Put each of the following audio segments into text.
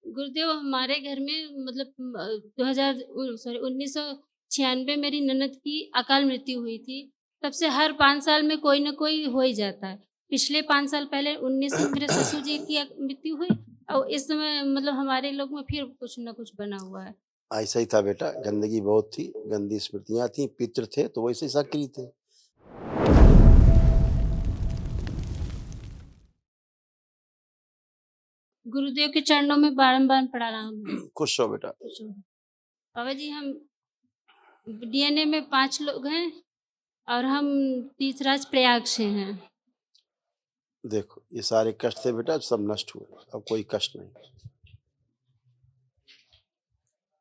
गुरुदेव हमारे घर में मतलब 2000 सॉरी 1996 मेरी ननद की अकाल मृत्यु हुई थी। तब से हर 5 साल में कोई न कोई हो ही जाता है। पिछले 5 साल पहले 19 में मेरे ससुर जी की मृत्यु हुई और इस समय मतलब हमारे लोग में फिर कुछ न कुछ बना हुआ है। ऐसा ही था बेटा, गंदगी बहुत थी, गंदी स्मृतियाँ थी, पितृ थे तो वैसे ही सक्रिय थे। गुरुदेव के चरणों में बारंबार प्रणाम है। खुश रहो बेटा। खुश रहो। बाबा जी हम डीएनए में 5 लोग हैं और हम तीसराज प्रयाग से हैं। देखो ये सारे कष्ट थे बेटा, सब नष्ट हुए, अब कोई कष्ट नहीं।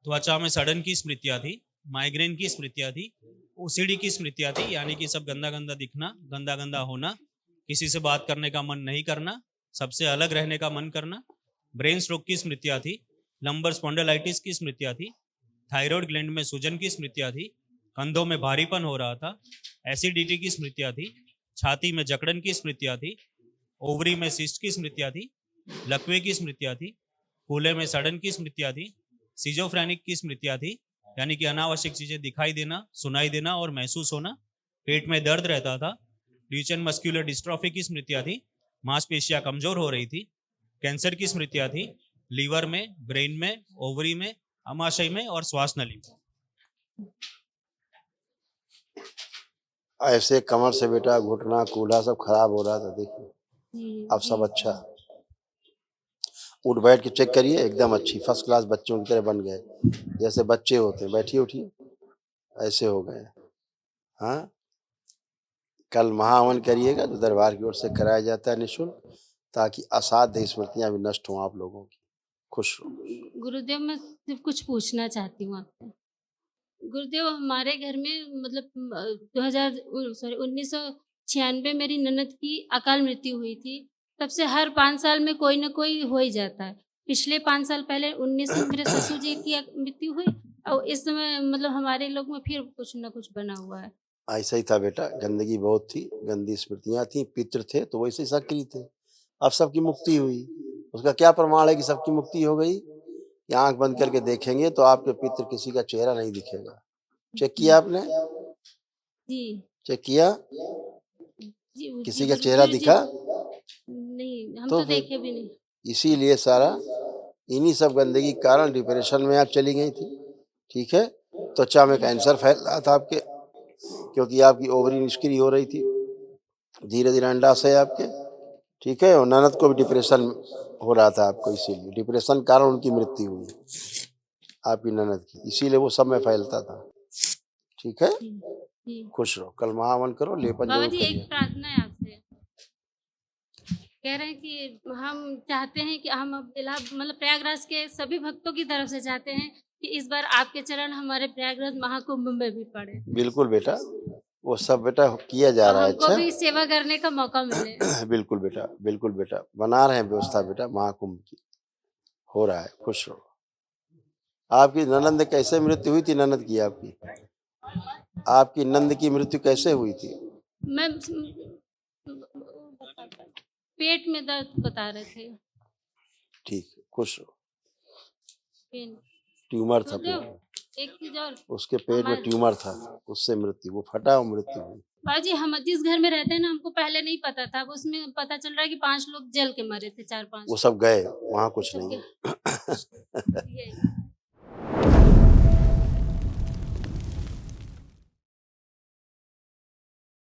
त्वचा में सड़न की स्मृतियाँ थी, माइग्रेन की स्मृतियाँ थी, ओसीडी की स्मृतियाँ थी, यानी कि सब गंदा गंदा दिखना, गंदा गंदा होना, किसी से बात करने का मन नहीं करना, सबसे अलग रहने का मन करना, ब्रेन स्ट्रोक की स्मृतियाँ थी, लंबर स्पॉन्डिलाइटिस की स्मृतियाँ थी, थायराइड ग्लैंड में सूजन की स्मृतियाँ थी, कंधों में भारीपन हो रहा था, एसिडिटी की स्मृतियाँ थी, छाती में जकड़न की स्मृतियाँ थी, ओवरी में सिस्ट की स्मृतियाँ थी, लकवे की स्मृतियाँ थी, कूल्हे में सड़न की स्मृतियाँ थी, सिजोफ्रेनिक की स्मृतियाँ थी, यानी कि अनावश्यक चीजें दिखाई देना, सुनाई देना और महसूस होना, पेट में दर्द रहता था, ड्यूचेन मस्कुलर डिस्ट्रॉफी की स्मृतियाँ थी, मांसपेशियां कमजोर हो रही थी, कैंसर की स्मृतियाँ थी, लीवर में, ब्रेन में, ओवरी में, अमाशय में और श्वास नली में। ऐसे कमर से बेटा घुटना कूल्हा सब खराब हो रहा था, देखिए अब सब अच्छा। उठ बैठ के चेक करिए, एकदम अच्छी फर्स्ट क्लास बच्चों की तरह बन गए, जैसे बच्चे होते हैं। बैठिए उठिए, ऐसे हो गए। हाँ, कल महाहवन करिएगा जो दरबार की ओर से कराया जाता है निःशुल्क, ताकि असाध्य स्मृतियां भी नष्ट हों आप लोगों की। खुश रहो। गुरुदेव मैं सिर्फ कुछ पूछना चाहती हूँ आपसे। गुरुदेव हमारे घर में मतलब 1996 मेरी ननद की अकाल मृत्यु हुई थी। तब से हर 5 साल में कोई न कोई हो ही जाता है। पिछले 5 साल पहले 19 में मेरे ससुर जी की मृत्यु हुई और इस समय मतलब हमारे लोग में फिर कुछ न कुछ बना हुआ है। ऐसा ही था बेटा, गंदगी बहुत थी, गंदी स्मृतियां थी, पितृ थे तो वैसे ही सक्रिय थे। अब सबकी मुक्ति हुई, उसका क्या प्रमाण है कि सबकी मुक्ति हो गई? कि आंख बंद करके देखेंगे तो आपके पितृ किसी का चेहरा नहीं दिखेगा। चेक किया आपने? जी। चेक किया? जी, जी किसी का चेहरा दिखा? नहीं, हम तो तो फिर देखे भी नहीं। इसीलिए सारा इन्हीं सब गंदगी के कारण डिप्रेशन में आप चली गई थी। ठीक है, त्वचा में कैंसर फैल रहा था आपके, क्योंकि आपकी ओवरी निष्क्रिय हो रही थी, धीरे धीरे अंडाशय आपके। ठीक है, और ननद को भी डिप्रेशन हो रहा था आपको, इसीलिए डिप्रेशन कारण उनकी मृत्यु हुई आपकी ननद की, इसीलिए वो सब में फैलता था। ठीक है, जी, जी। खुश रहो। कल महावन करो, लेपन बाबा जरूर जी एक करिए। प्रार्थना है आपसे। कह रहे हैं कि हम चाहते हैं कि हम अब मतलब प्रयागराज के सभी भक्तों की तरफ से चाहते हैं कि इस बार आपके चरण हमारे प्रयागराज महाकुंभ में भी पड़े बिल्कुल बेटा, वो सब बेटा किया जा और रहा है। हमको अच्छा भी सेवा करने का मौका मिले। बिल्कुल बेटा, बिल्कुल बेटा, बना रहे हैं व्यवस्था बेटा, महाकुंभ की हो रहा है। खुश रहो। आपकी ननद कैसे मृत्यु हुई थी? ननद की आपकी नंद की मृत्यु कैसे हुई थी? मैं पेट में दर्द बता रहे थे। ठीक है, खुश रहो। पेन ट्यूमर था पेट गुरुदेव में, एक चीज और उसके पेट में हमारे ट्यूमर था, उससे मृत्यु, वो फटा और मृत्यु हुई। बाजी हम जिस घर में रहते हैं ना हमको पहले नहीं पता था, अब उसमें पता चल रहा है कि 5 लोग जल के मरे थे, 4-5 वो सब गए, वहाँ कुछ सब नहीं के है। यही